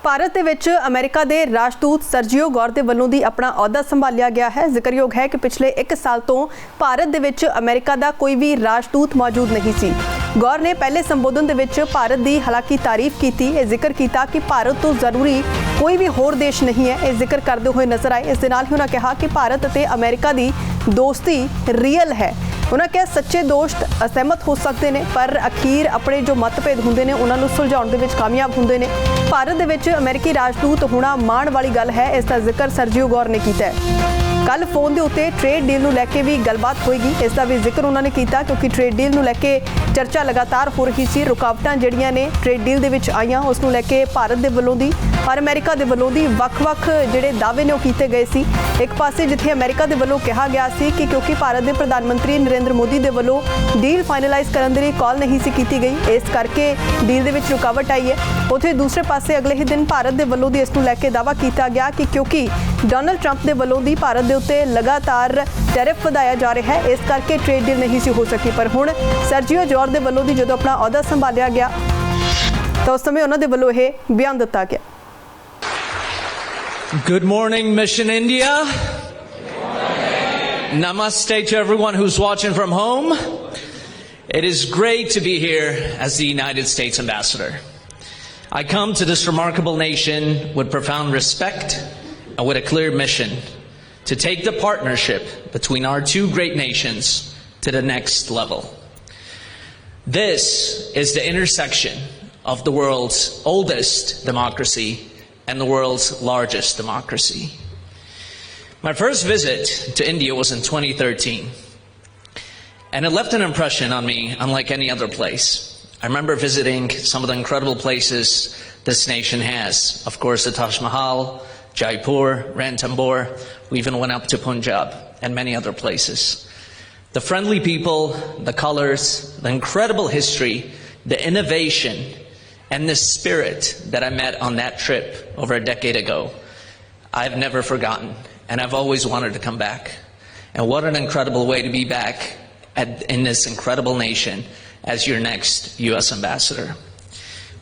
ਭਾਰਤ ਦੇ ਵਿੱਚ ਅਮਰੀਕਾ ਦੇ ਰਾਜਦੂਤ ਸਰਜੀਓ ਗੌਰ ਦੇ ਵੱਲੋਂ ਦੀ ਆਪਣਾ ਅਹੁਦਾ ਸੰਭਾਲਿਆ ਗਿਆ ਹੈ। ਜ਼ਿਕਰਯੋਗ ਹੈ ਕਿ ਪਿਛਲੇ 1 ਸਾਲ ਤੋਂ ਭਾਰਤ ਦੇ ਵਿੱਚ ਅਮਰੀਕਾ ਦਾ ਕੋਈ ਵੀ ਰਾਜਦੂਤ ਮੌਜੂਦ ਨਹੀਂ ਸੀ। ਗੌਰ ਨੇ ਪਹਿਲੇ ਸੰਬੋਧਨ ਦੇ ਵਿੱਚ ਭਾਰਤ ਦੀ ਹਾਲਾਂਕਿ ਤਾਰੀਫ ਕੀਤੀ। ਇਹ ਜ਼ਿਕਰ ਕੀਤਾ ਕਿ ਭਾਰਤ ਤੋਂ ਜ਼ਰੂਰੀ ਕੋਈ ਵੀ ਹੋਰ ਦੇਸ਼ ਨਹੀਂ ਹੈ। ਇਹ ਜ਼ਿਕਰ ਕਰਦੇ ਹੋਏ ਨਜ਼ਰ ਆਏ। ਇਸ ਦੇ ਨਾਲ ਹੀ ਉਹਨਾਂ ਕਿਹਾ ਕਿ ਭਾਰਤ ਅਤੇ ਅਮਰੀਕਾ ਦੀ ਦੋਸਤੀ ਰੀਅਲ ਹੈ। ਉਹਨਾਂ ਕਿਹਾ ਸੱਚੇ ਦੋਸਤ ਅਸਹਿਮਤ ਹੋ ਸਕਦੇ ਨੇ, ਪਰ ਅਖੀਰ ਆਪਣੇ ਜੋ ਮਤਭੇਦ ਹੁੰਦੇ ਨੇ ਉਹਨਾਂ ਨੂੰ ਸੁਲਝਾਉਣ ਦੇ ਵਿੱਚ ਕਾਮਯਾਬ ਹੁੰਦੇ ਨੇ। ਭਾਰਤ ਦੇ ਵਿੱਚ ਅਮਰੀਕੀ ਰਾਜਦੂਤ ਹੋਣਾ ਮਾਣ ਵਾਲੀ ਗੱਲ ਹੈ। ਇਸ ਦਾ ਜ਼ਿਕਰ ਸਰਜੀਓ ਗੌਰ ਨੇ ਕੀਤਾ ਹੈ। ਕੱਲ ਫੋਨ ਦੇ ਉੱਤੇ ਟ੍ਰੇਡ ਡੀਲ ਨੂੰ ਲੈ ਕੇ ਵੀ ਗੱਲਬਾਤ ਹੋਏਗੀ। ਇਸ ਦਾ ਵੀ ਜ਼ਿਕਰ ਉਹਨਾਂ ਨੇ ਕੀਤਾ ਕਿਉਂਕਿ ਟ੍ਰੇਡ ਡੀਲ ਨੂੰ ਲੈ ਕੇ ਚਰਚਾ ਲਗਾਤਾਰ ਹੋ ਰਹੀ ਸੀ। ਰੁਕਾਵਟਾਂ ਜਿਹੜੀਆਂ ਨੇ ਟ੍ਰੇਡ ਡੀਲ ਦੇ ਵਿੱਚ ਆਈਆਂ, ਉਸ ਨੂੰ ਲੈ ਕੇ ਭਾਰਤ ਦੇ ਵੱਲੋਂ ਦੀ ਔਰ ਅਮਰੀਕਾ ਦੇ ਵੱਲੋਂ ਦੀ ਵੱਖ-ਵੱਖ ਜਿਹੜੇ ਦਾਅਵੇ ਨੇ ਉਹ ਕੀਤੇ ਗਏ ਸੀ। ਇੱਕ ਪਾਸੇ ਜਿੱਥੇ ਅਮਰੀਕਾ ਦੇ ਵੱਲੋਂ ਕਿਹਾ ਗਿਆ ਸੀ ਕਿ ਕਿਉਂਕਿ ਭਾਰਤ ਦੇ ਪ੍ਰਧਾਨ ਮੰਤਰੀ ਨਰਿੰਦਰ ਮੋਦੀ ਦੇ ਵੱਲੋਂ ਡੀਲ ਫਾਈਨਲਾਈਜ਼ ਕਰਨ ਦੇ ਲਈ ਕਾਲ ਨਹੀਂ ਸੀ ਕੀਤੀ ਗਈ, ਇਸ ਕਰਕੇ ਡੀਲ ਦੇ ਵਿੱਚ ਰੁਕਾਵਟ ਆਈ ਹੈ। ਉੱਥੇ ਦੂਸਰੇ ਪਾਸੇ ਅਗਲੇ ਹੀ ਦਿਨ ਭਾਰਤ ਦੇ ਵੱਲੋਂ ਦੀ ਇਸ ਨੂੰ ਲੈ ਕੇ ਦਾਅਵਾ ਕੀਤਾ ਗਿਆ ਕਿ ਕਿਉਂਕਿ ਡੋਨਲਡ ਟਰੰਪ ਦੇ ਵੱਲੋਂ ਦੀ ਭਾਰਤ ਦੇ ਉੱਤੇ ਲਗਾਤਾਰ ਟੈਰਿਫ ਵਧਾਇਆ ਜਾ ਰਿਹਾ ਹੈ, ਇਸ ਕਰਕੇ ਟ੍ਰੇਡ ਡੀਲ ਨਹੀਂ ਸੀ ਹੋ ਸਕੀ। ਪਰ ਹੁਣ ਸਰਜੀਓ ਗੌਰ ਦੇ ਵੱਲੋਂ ਦੀ ਜਦੋਂ ਆਪਣਾ ਅਹੁਦਾ ਸੰਭਾਲਿਆ ਗਿਆ ਤਾਂ ਉਸ ਸਮੇਂ ਉਹਨਾਂ ਦੇ ਵੱਲੋਂ ਇਹ ਬਿਆਨ ਦਿੱਤਾ ਗਿਆ। Good morning, Mission India. Namaste to everyone who's watching from home. It is great to be here as the United States Ambassador. I come to this remarkable nation with profound respect and with a clear mission to take the partnership between our two great nations to the next level. This is the intersection of the world's oldest democracy and the world's largest democracy. My first visit to India was in 2013, and it left an impression on me unlike any other place. I remember visiting some of the incredible places this nation has. Of course, the Taj Mahal, Jaipur, Ranthambore. We even went up to Punjab and many other places. The friendly people, the colors, the incredible history, the innovation, and the spirit that I met on that trip over a decade ago, I've never forgotten, and I've always wanted to come back. And what an incredible way to be back in this incredible nation as your next U.S. ambassador.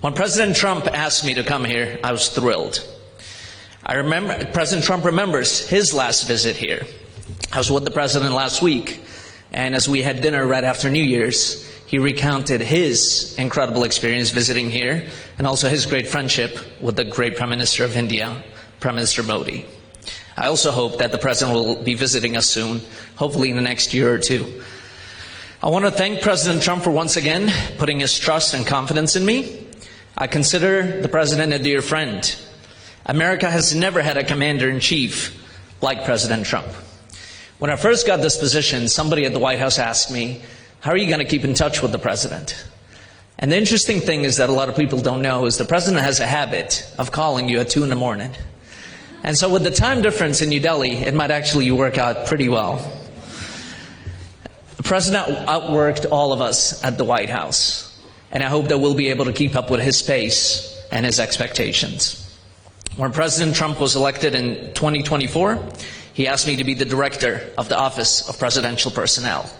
When President Trump asked me to come here, I was thrilled. I remember President Trump remembers his last visit here. I was with the president last week, and as we had dinner right after New Year's, he recounted his incredible experience visiting here and also his great friendship with the great Prime Minister of India, Prime Minister Modi. I also hope that the President will be visiting us soon, hopefully in the next year or two. I want to thank President Trump for once again putting his trust and confidence in me. I consider the President a dear friend. America has never had a commander-in-chief like President Trump. When I first got this position, somebody at the White House asked me, how are you going to keep in touch with the president? And the interesting thing is that a lot of people don't know is the president has a habit of calling you at 2 in the morning. And so with the time difference in New Delhi, it might actually work out pretty well. The president outworked all of us at the White House. And I hope that we'll be able to keep up with his pace and his expectations. When President Trump was elected in 2024, he asked me to be the director of the Office of Presidential Personnel.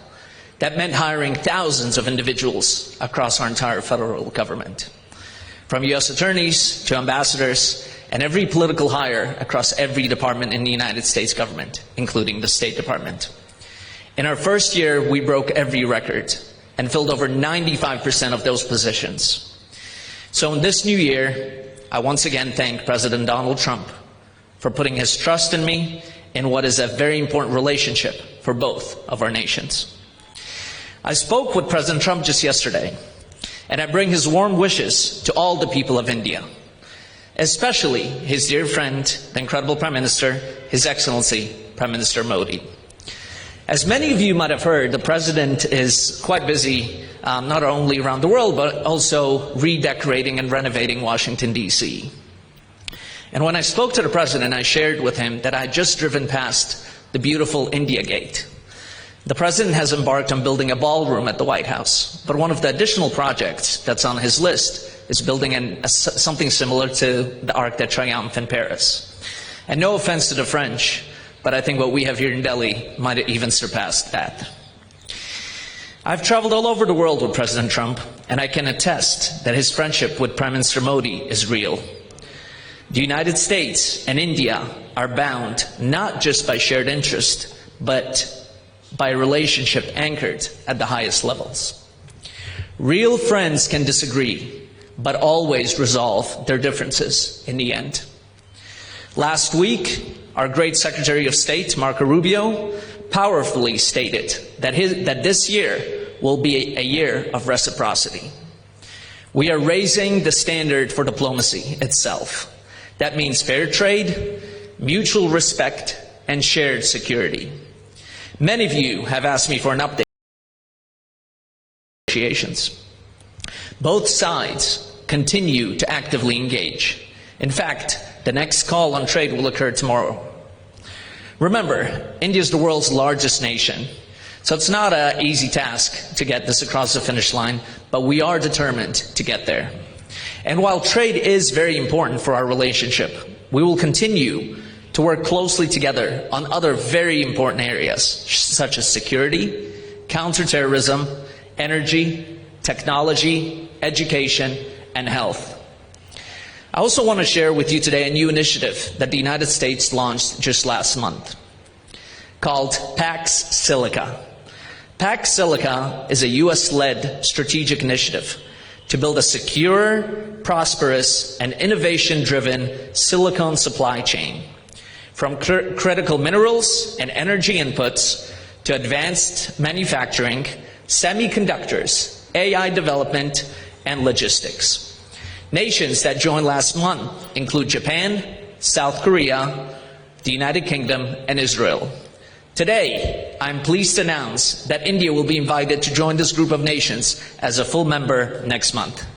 That meant hiring thousands of individuals across our entire federal government, from U.S. attorneys to ambassadors and every political hire across every department in the United States government, including the State Department. In our first year, we broke every record and filled over 95% of those positions. So in this new year, I once again thank President Donald Trump for putting his trust in me in what is a very important relationship for both of our nations. I spoke with President Trump just yesterday, and I bring his warm wishes to all the people of India, especially his dear friend, the incredible Prime Minister, His Excellency, Prime Minister Modi. As many of you might have heard, the President is quite busy, not only around the world, but also redecorating and renovating Washington, D.C. And when I spoke to the President, I shared with him that I had just driven past the beautiful India Gate. The President has embarked on building a ballroom at the White House, but one of the additional projects that's on his list is building something similar to the Arc de Triomphe in Paris. And no offense to the French, but I think what we have here in Delhi might have even surpassed that. I've traveled all over the world with President Trump, and I can attest that his friendship with Prime Minister Modi is real. The United States and India are bound not just by shared interest, but by a relationship anchored at the highest levels. Real friends can disagree, but always resolve their differences in the end. Last week, our great Secretary of State, Marco Rubio, powerfully stated that this year will be a year of reciprocity. We are raising the standard for diplomacy itself. That means fair trade, mutual respect, and shared security. Many of you have asked me for an update on negotiations. Both sides continue to actively engage. In fact, the next call on trade will occur tomorrow. Remember, India is the world's largest nation, so it's not an easy task to get this across the finish line, but we are determined to get there. And while trade is very important for our relationship, we will continue to work closely together on other very important areas, such as security, counterterrorism, energy, technology, education, and health. I also want to share with you today a new initiative that the United States launched just last month, called Pax Silica. Pax Silica is a US-led strategic initiative to build a secure, prosperous, and innovation-driven silicon supply chain, from critical minerals and energy inputs to advanced manufacturing, semiconductors, AI development, and logistics. Nations that joined last month include Japan, South Korea, the United Kingdom, and Israel. Today, I'm pleased to announce that India will be invited to join this group of nations as a full member next month.